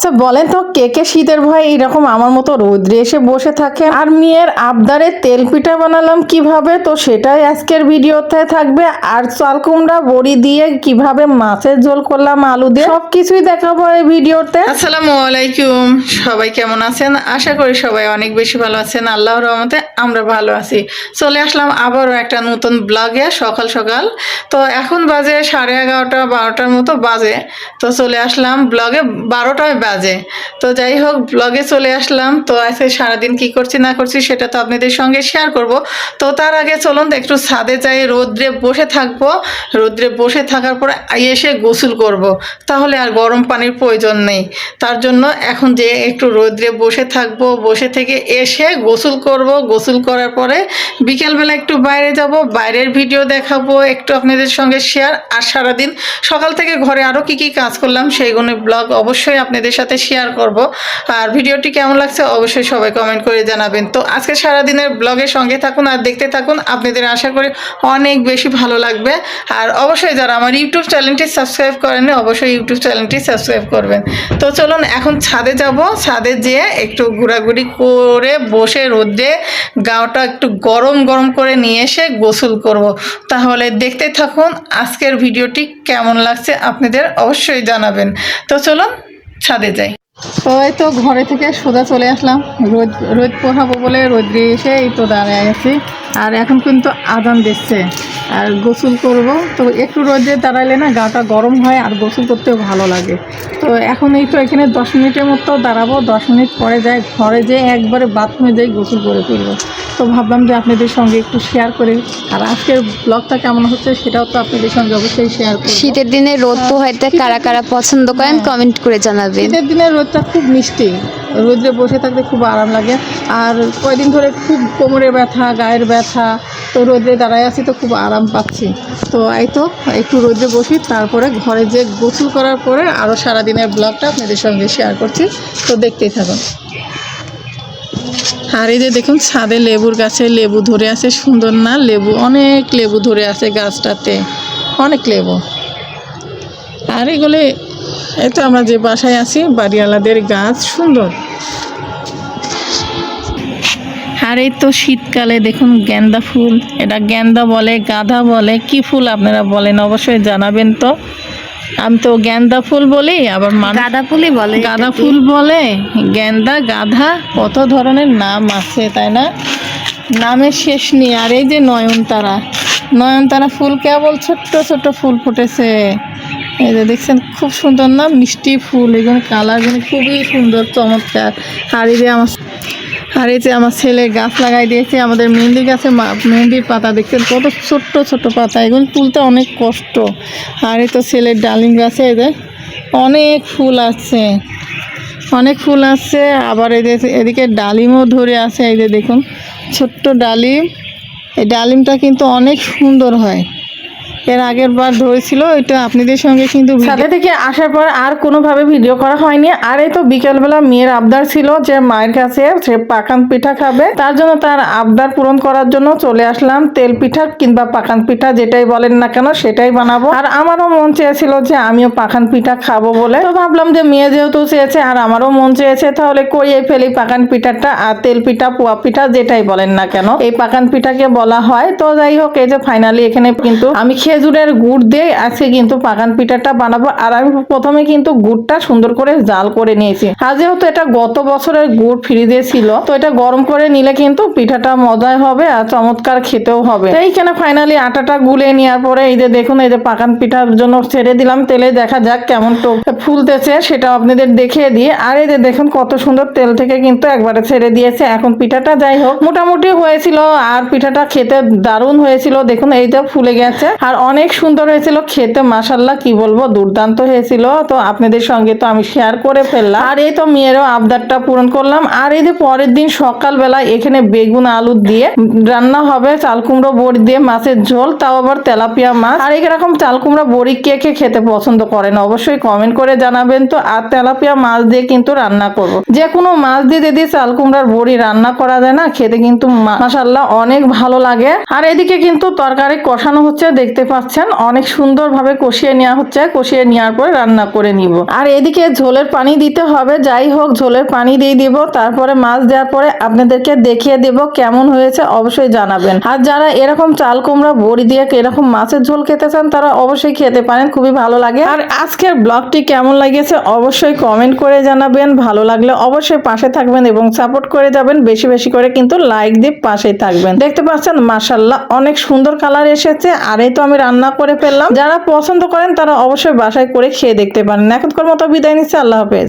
আচ্ছা বলেন তো কে কে শীতের ভয়ে এরকম আমার মতো রোদ্রে এসে বসে থাকেন? আর মেয়ের আবদারে তেল পিঠা বানালাম কিভাবে, তো সেটাই আজকের ভিডিওতে থাকবে। আর চাল কুমড়া বড়ি দিয়ে কিভাবে মাছের ঝোল করলাম আলু দিয়ে, সবকিছুই দেখাবো এই ভিডিওতে। আসসালামু আলাইকুম, সবাই কেমন আছেন? আশা করি সবাই অনেক বেশি ভালো আছেন। আল্লাহর রহমতে আমরা ভালো আছি। চলে আসলাম আবারও একটা নতুন ব্লগে সকাল সকাল। তো এখন বাজে 11:30 12টার মতো বাজে। তো চলে আসলাম ব্লগে, 12টায় বাজে। তো যাই হোক, ব্লগে চলে আসলাম। তো আজকে সারাদিন কি করছি না করছি সেটা তো আপনাদের সঙ্গে শেয়ার করব। তো তার আগে চলুন একটু ছাদে যাই, রোদ্রে বসে থাকবো। রোদ্রে বসে থাকার পরে এসে গোসল করব, তাহলে আর গরম পানির প্রয়োজন নেই। তার জন্য এখন যে একটু রোদ্রে বসে থাকবো, বসে থেকে এসে গোসল করব। গোসল করার পরে বিকেলবেলা একটু বাইরে যাব, বাইরের ভিডিও দেখাবো, একটু আপনাদের সঙ্গে শেয়ার। আর সারাদিন সকাল থেকে ঘরে আরও কি কি কাজ করলাম সেইগুলো ব্লগ অবশ্যই আপনাদের সাথে শেয়ার করব। আর ভিডিওটি কেমন লাগছে অবশ্যই সবাই কমেন্ট করে জানাবেন। তো আজকে সারাদিনের ব্লগের সঙ্গে থাকুন আর দেখতে থাকুন, আপনাদের আশা করি অনেক বেশি ভালো লাগবে। আর অবশ্যই যারা আমার ইউটিউব চ্যানেলটি সাবস্ক্রাইব করেননি অবশ্যই ইউটিউব চ্যানেলটি সাবস্ক্রাইব করবেন। তো চলুন এখন ছাদে যাব, ছাদে যেয়ে একটু ঘোরাঘুরি করে বসে রোদে গাওটা একটু গরম গরম করে নিয়ে এসে গোসল করব। তাহলে দেখতে থাকুন, আজকের ভিডিওটি কেমন লাগছে আপনাদের অবশ্যই জানাবেন। তো চলুন ছাদে যাই। তো এই তো ঘরে থেকে সোজা চলে আসলাম, রোদ রোদ পোহাবো বলে রোদ্রে এসে এই তো দাঁড়ায় আছি। আর এখন কিন্তু আজান দিচ্ছে আর গোসল করব। তো একটু রোদে দাঁড়ালে না গাটা গরম হয় আর গোসল করতেও ভালো লাগে। তো এখন এই তো এখানে 10 মিনিটের মতো দাঁড়াবো, 10 মিনিট পরে যাই ঘরে, যেয়ে একবারে বাথরুমে যাই গোসল করে ফিরবো। তো ভাবলাম যে আপনাদের সঙ্গে একটু শেয়ার করি। আর আজকের ব্লগটা কেমন হচ্ছে সেটাও তো আপনাদের সঙ্গে অবশ্যই শেয়ার করব। শীতের দিনে রোদ পোহাইতে কারা কারা পছন্দ করেন কমেন্ট করে জানাবেন। শীতের দিনের রোদটা খুব মিষ্টি, রোদে বসে থাকতে খুব আরাম লাগে। আর কয়দিন ধরে খুব কোমরে ব্যথা, গায়ের ব্যথা, তো রোদে দাঁড়ায় আছি তো খুব আরাম পাচ্ছি। তো এই তো একটু রোদে বসি, তারপরে ঘরে যে গোসল করার পরে আরও সারাদিনের ব্লগটা আপনাদের সঙ্গে শেয়ার করছি। তো দেখতেই থাকুন। আর এই যে দেখুন ছাদে লেবুর গাছে লেবু ধরে আছে, সুন্দর না? লেবু, অনেক লেবু ধরে আছে গাছটাতে, অনেক লেবু। আর এগুলি এই তো আমরা যে বাসায় আছি বাড়িওয়ালাদের গাছ, সুন্দর। আর এই তো শীতকালে দেখুন গেন্দা ফুল, এটা গেন্দা বলে, গাঁদা বলে, কি ফুল আপনারা বলেন অবশ্যই জানাবেন। তো আমি তো গেন্দা ফুল বলি, আবার গাঁদা ফুলই বলে, গাঁদা ফুল বলে, গেন্দা, গাঁদা, কত ধরনের নাম আছে তাই না? নামের শেষ নেই। আর এই যে নয়নতারা, নয়নতারা ফুল কেবল ছোট্ট ছোট্ট ফুল ফুটেছে, এই যে দেখছেন, খুব সুন্দর না? মিষ্টি ফুল, এগুলো কালারগুলো খুবই সুন্দর, চমৎকার। আর এই যে আমার ছেলে গাছ লাগাই দিয়েছে, আমাদের মেহেন্দি গাছে মেহেন্দির পাতা দেখছেন কত ছোট্ট ছোট্ট পাতা, এগুলো তুলতে অনেক কষ্ট। আর এই তো ছেলের ডালিম গাছে এই যে অনেক ফুল আছে, অনেক ফুল আছে। আবার এদিকে ডালিমও ধরে আছে, এই যে দেখুন ছোট্ট ডালিম। এই ডালিমটা কিন্তু অনেক সুন্দর হয়, এর আগের বার ধরেছিল, এটা আপনাদের সঙ্গে কিন্তু ছাদে থেকে আসার পর আর কোনোভাবে ভিডিও করা হয়নি। আর এই তো বিকেলবেলা মেয়ের আবদার ছিল যে মায়ের কাছে সে পাকান পিঠা খাবে, তার জন্য তার আবদার পূরণ করার জন্য চলে আসলাম। তেল পিঠা কিংবা পাকান পিঠা যেটাই বলেন না কেন সেটাই বানাবো। আর আমারও মন চেয়েছিল যে আমিও পাকান পিঠা খাবো বলে, তো ভাবলাম যে মেয়ে যেহেতু চেয়েছে আর আমারও মন চেয়েছে, তাহলে করিয়ে ফেলি পাকান পিঠাটা। আর তেল পিঠা, পোয়া পিঠা যেটাই বলেন না কেন এই পাকান পিঠাকে বলা হয়। তো যাই হোক, এই যে ফাইনালি এখানে কিন্তু আমি খেজুরের গুড় দিয়ে আজকে কিন্তু পাকান পিঠাটা বানাবো। আর আমি প্রথমে কিন্তু গুড়টা সুন্দর করে জাল করে নিয়েছি। আর যেহেতু এটা গত বছরের গুড় ফ্রিজে ছিল, তো এটা গরম করে নিলে কিন্তু পিঠাটা মজাই হবে আর চমৎকার খেতেও হবে। তো এইখানে ফাইনালি আটাটা গুলে নেওয়ার পরে এই যে দেখুন, এই যে পাকান পিঠার জন্য ছেড়ে দিলাম তেলে, দেখা যাক কেমন ফুলতেছে সেটা আপনাদের দেখিয়ে দিয়ে। আর এই যে দেখুন কত সুন্দর তেল থেকে কিন্তু একবারে ছেড়ে দিয়েছে। এখন পিঠাটা যাই হোক মোটামুটি হয়েছিল, আর পিঠাটা খেতে দারুণ হয়েছিল। দেখুন এই যে ফুলে গেছে আর অনেক সুন্দর হয়েছিল খেতে, মাশাআল্লাহ কি বলবো, দুর্দান্ত হয়েছিল। তো আপনাদের সঙ্গে তো আমি শেয়ার করে ফেললাম। আর এই তো মেয়েরও আবদারটা পূরণ করলাম। আর এই যে পরের দিন সকালবেলা এখানে বেগুন আলু দিয়ে রান্না হবে, চাল কুমড়ো বড়ি দিয়ে মাছের ঝোল, তাও আবার তেলাপিয়া মাছ। আর এরকম চাল কুমড়ো বড়ি কে কে খেতে পছন্দ করেন অবশ্যই কমেন্ট করে জানাবেন। তো আর তেলাপিয়া মাছ দিয়ে কিন্তু রান্না করব, যে কোনো মাছ দিয়ে যদি চাল কুমড়ার বড়ি রান্না করা যায় না, খেতে কিন্তু মাশাআল্লাহ অনেক ভালো লাগে। আর এদিকে কিন্তু তরকারি কষানো হচ্ছে, দেখতে পাচ্ছেন অনেক সুন্দরভাবে কষিয়ে নেওয়া হচ্ছে, কষিয়ে নেওয়ার পর রান্না করে নিব। আর এদিকে ঝোলের পানি দিতে হবে, যাই হোক ঝোলের পানি দিয়ে দিব। তারপরে মাছ দেওয়ার পরে আপনাদেরকে দেখিয়ে দেব কেমন হয়েছে, অবশ্যই জানাবেন। আর যারা এরকম চাল কুমড়া বড়ি দিয়ে এরকম মাছের ঝোল খেতে চান তারা অবশ্যই খেতে পারেন, খুবই ভালো লাগে। আর আজকের ব্লগটি কেমন লাগেছে অবশ্যই কমেন্ট করে জানাবেন। ভালো লাগলে অবশ্যই পাশে থাকবেন এবং সাপোর্ট করে যাবেন, বেশি বেশি করে কিন্তু লাইক দিয়ে পাশেই থাকবেন। দেখতে পাচ্ছেন মাশাআল্লাহ অনেক সুন্দর কালার এসেছে। আর এই তো আমি রান্না করে ফেললাম। যারা পছন্দ করেন তারা অবশ্যই বাসায় করে খেয়ে দেখতে পারেন। এখনকার মতো বিদায় নিচ্ছি, আল্লাহ হাফেজ।